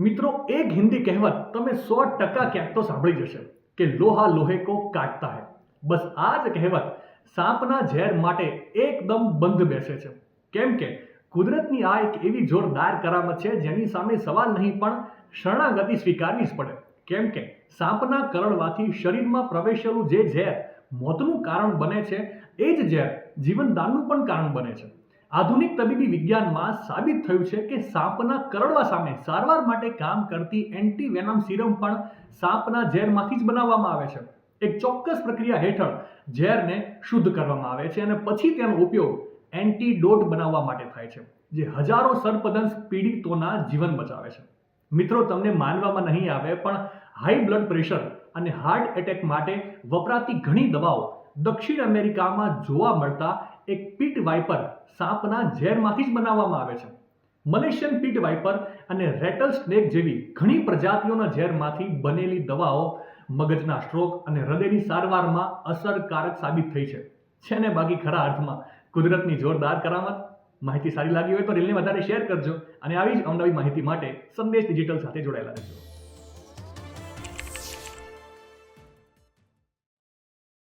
મિત્રો, એક हिंदी કહેવત તમે 100% ક્યાંક તો સાંભળી જશે કે લોહા લોહે કો કાટતા હૈ। બસ આ જ કહેવત સાપના ઝેર માટે એકદમ બંધ બેસે છે। કેમ કે કુદરતની આ એક એવી જોરદાર કરામત છે જેની સામે સવાલ નહીં પણ શરણાગતિ સ્વીકારવી જ પડે। કેમ કે સાપના કરડવાથી શરીરમાં પ્રવેશેલું જે ઝેર મોતનું કારણ બને છે એ જ ઝેર જીવનદાનનું પણ કારણ બને છે। આધુનિક તબીબી વિજ્ઞાનમાં સાબિત થયું છે કે સાપના કરડવા સામે સારવાર માટે કામ કરતી એન્ટીવેનમ સિરમ પણ સાપના ઝેરમાંથી જ બનાવવામાં આવે છે। એક ચોક્કસ પ્રક્રિયા હેઠળ ઝેરને શુદ્ધ કરવામાં આવે છે અને પછી તેનો ઉપયોગ એન્ટીડોટ બનાવવા માટે થાય છે, જે હજારો સર્પદંશ પીડિતોના જીવન બચાવે છે। મિત્રો, તમને માનવામાં નહીં આવે પણ હાઈ બ્લડ પ્રેશર અને હાર્ટ એટેક માટે વપરાતી ઘણી દવાઓ દક્ષિણ અમેરિકામાં જોવા મળતા એક પીટ વાઇપર સાપના ઝેરમાંથી જ બનાવવામાં આવે છે। મલેશિયન પીટ વાઇપર અને રેટલ સ્નેક જેવી ઘણી પ્રજાતિઓના ઝેરમાંથી બનેલી દવાઓ મગજના સ્ટ્રોક અને હૃદયની સારવારમાં અસરકારક સાબિત થઈ છે ને બાકી ખરા અર્થમાં કુદરતની જોરદાર કરામત। માહિતી સારી લાગી હોય તો રીલને વધારે શેર કરજો અને આવી જ અવનવી માહિતી માટે સંદેશ ડિજિટલ સાથે જોડાયેલા રહેજો।